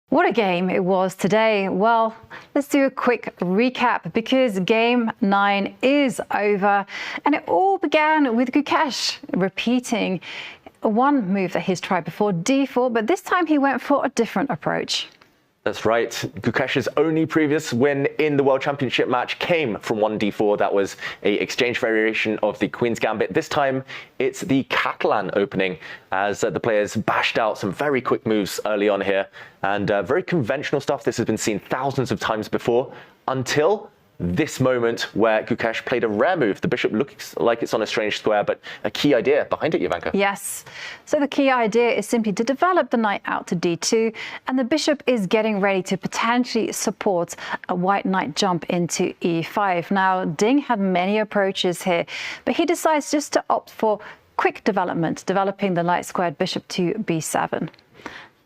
What a game it was today. Well, let's do a quick recap because game 9 is over and it all began with Gukesh repeating one move that he's tried before, d4, but this time he went for a different approach. That's right. Gukesh's only previous win in the World Championship match came from 1d4. That was a exchange variation of the Queen's Gambit. This time, it's the Catalan Opening, as the players bashed out some very quick moves early on here. And very conventional stuff. This has been seen thousands of times before, until this moment where Gukesh played a rare move. The bishop looks like it's on a strange square, but a key idea behind it, Jovanka. Yes. So the key idea is simply to develop the knight out to d2, and the bishop is getting ready to potentially support a white knight jump into e5. Now, Ding had many approaches here, but he decides just to opt for quick development, developing the light squared bishop to b7.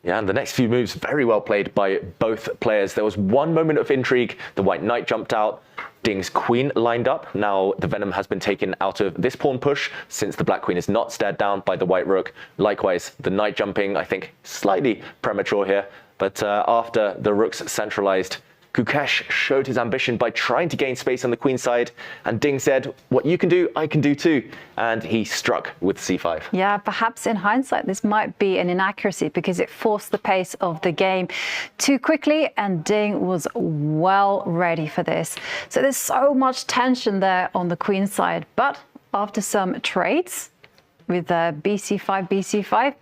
Yeah, and the next few moves very well played by both players. There was one moment of intrigue. The white knight jumped out. Ding's queen lined up. Now the venom has been taken out of this pawn push since the black queen is not stared down by the white rook. Likewise, the knight jumping, I think, slightly premature here. But after the rooks centralized, Gukesh showed his ambition by trying to gain space on the queen side, and Ding said, what you can do, I can do too. And he struck with c5. Yeah, perhaps in hindsight, this might be an inaccuracy because it forced the pace of the game too quickly, and Ding was well ready for this. So there's so much tension there on the queen side. But after some trades with bc5, bc5,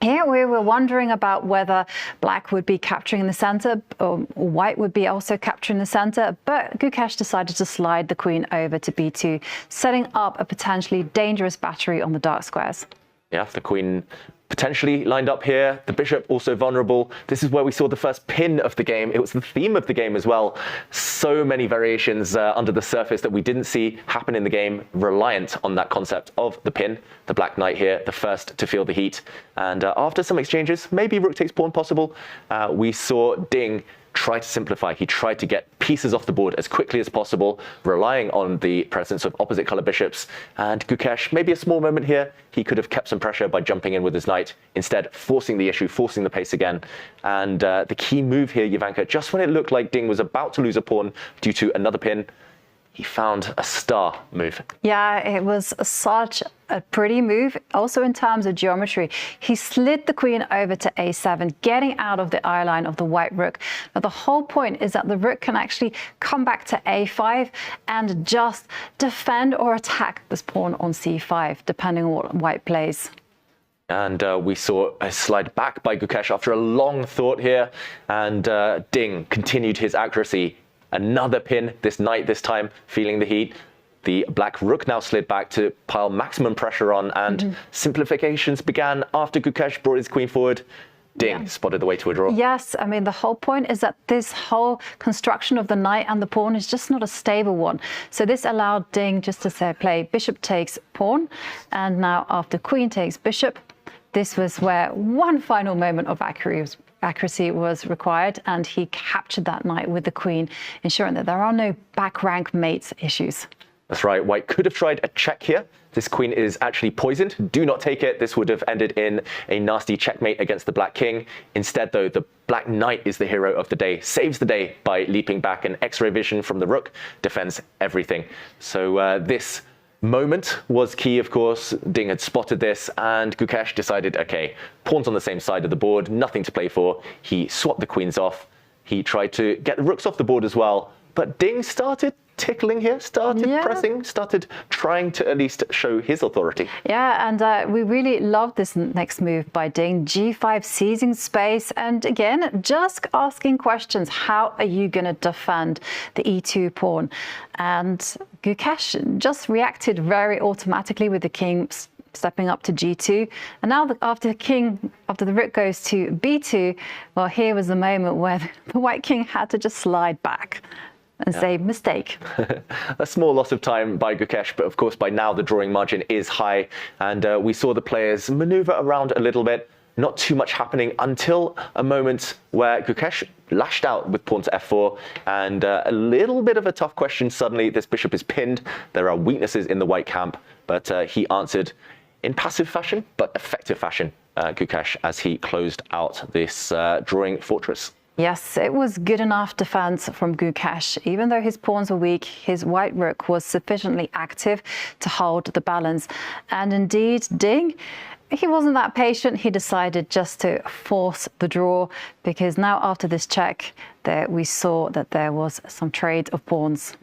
here we were wondering about whether black would be capturing the center or white would be also capturing the center, but Gukesh decided to slide the queen over to b2, setting up a potentially dangerous battery on the dark squares. Yeah, the queen potentially lined up here, the bishop also vulnerable. This is where we saw the first pin of the game. It was the theme of the game as well. So many variations under the surface that we didn't see happen in the game, reliant on that concept of the pin. The black knight here, the first to feel the heat. And after some exchanges, maybe rook takes pawn possible, we saw Ding try to simplify. He tried to get pieces off the board as quickly as possible, relying on the presence of opposite color bishops. And Gukesh, maybe a small moment here, he could have kept some pressure by jumping in with his knight, instead forcing the issue, forcing the pace again. And the key move here, Jovanka, just when it looked like Ding was about to lose a pawn due to another pin, he found a star move. Yeah, it was such a pretty move. Also in terms of geometry, he slid the queen over to a7, getting out of the eye line of the white rook. But the whole point is that the rook can actually come back to a5 and just defend or attack this pawn on c5, depending on what white plays. And we saw a slide back by Gukesh after a long thought here, and Ding continued his accuracy. Another pin, this knight this time, feeling the heat. The black rook now slid back to pile maximum pressure on, and simplifications began after Gukesh brought his queen forward. Ding spotted the way to a draw. Yes, I mean, the whole point is that this whole construction of the knight and the pawn is just not a stable one. So this allowed Ding just to say, play bishop takes pawn, and now after queen takes bishop, this was where one final moment of accuracy was required, and he captured that knight with the queen, ensuring that there are no back rank mates issues. That's right. White could have tried a check here. This queen is actually poisoned. Do not take it. This would have ended in a nasty checkmate against the black king. Instead, though, the black knight is the hero of the day, saves the day by leaping back, and X-ray vision from the rook defends everything. So this moment was key, of course. Ding had spotted this, and Gukesh decided, okay, pawns on the same side of the board, nothing to play for. He swapped the queens off. He tried to get the rooks off the board as well, but Ding started tickling here, started pressing, started trying to at least show his authority. Yeah, and we really love this next move by Ding. g5, seizing space, and again, just asking questions. How are you going to defend the e2 pawn? And Gukesh just reacted very automatically with the king stepping up to g2. And now after the rook goes to b2, well, here was the moment where the white king had to just slide back and say mistake. A small loss of time by Gukesh, but of course by now the drawing margin is high, and we saw the players maneuver around a little bit. Not too much happening until a moment where Gukesh lashed out with pawn to f4, and a little bit of a tough question. Suddenly this bishop is pinned. There are weaknesses in the white camp, but he answered in passive fashion, but effective fashion. Gukesh as he closed out this drawing fortress. Yes, it was good enough defense from Gukesh. Even though his pawns were weak, his white rook was sufficiently active to hold the balance. And indeed, Ding, he wasn't that patient. He decided just to force the draw, because now after this check, we saw that there was some trade of pawns.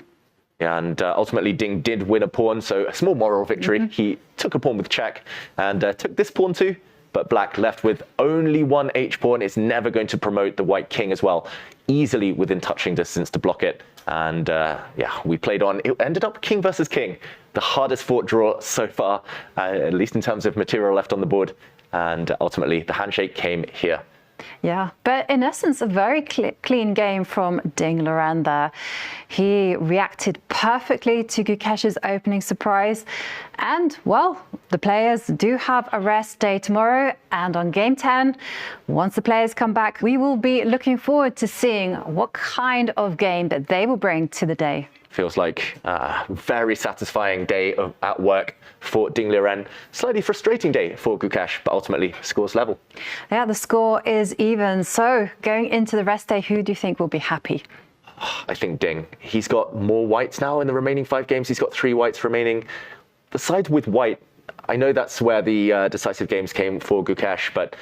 Yeah, and ultimately Ding did win a pawn, so a small moral victory. He took a pawn with check and took this pawn too. But black left with only one h-pawn. It's never going to promote the white king as well, easily within touching distance to block it. And yeah, we played on. It ended up king versus king, the hardest fought draw so far, at least in terms of material left on the board. And ultimately, the handshake came here. Yeah, but in essence, a very clean game from Ding Liren there. He reacted perfectly to Gukesh's opening surprise. And, well, the players do have a rest day tomorrow. And on game 10, once the players come back, we will be looking forward to seeing what kind of game that they will bring to the day. Feels like a very satisfying day at work for Ding Liren. Slightly frustrating day for Gukesh, but ultimately scores level. Yeah, the score is even. So going into the rest day, who do you think will be happy? I think Ding. He's got more whites now in the remaining 5 games. He's got 3 whites remaining. The side with white, I know that's where the decisive games came for Gukesh, but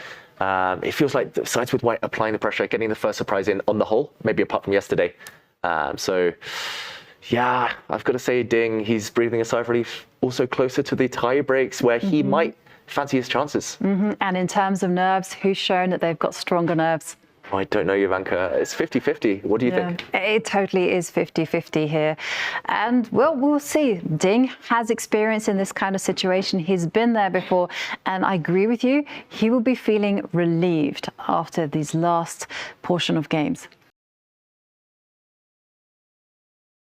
it feels like the sides with white applying the pressure, getting the first surprise in on the whole, maybe apart from yesterday. So yeah, I've got to say Ding, he's breathing a sigh of relief. Also closer to the tie breaks where he might fancy his chances. And in terms of nerves, who's shown that they've got stronger nerves? I don't know, Jovanka. It's 50-50. What do you think? It totally is 50-50 here. And, well, we'll see. Ding has experience in this kind of situation. He's been there before. And I agree with you. He will be feeling relieved after these last portion of games.